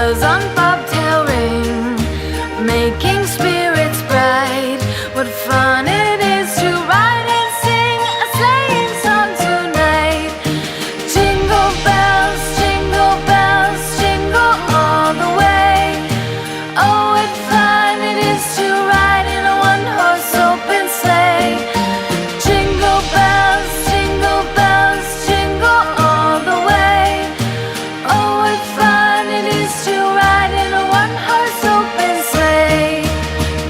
bells on bobtail ring, making spirits bright. What fun it is to ride and sing a sleighing song tonight. Jingle bells, jingle all the way. Oh, what fun it is to ride in a one-horse open sleigh. Jingle bells, jingle all the way. Oh, what fun it is to ride in a one-horse open sleigh.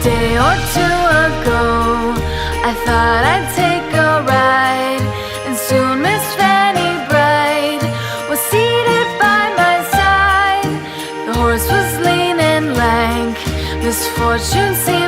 Day or two ago, I thought I'd take a ride, and soon Miss Fanny Bright was seated by my side. The horse was lean and lank, misfortune seemed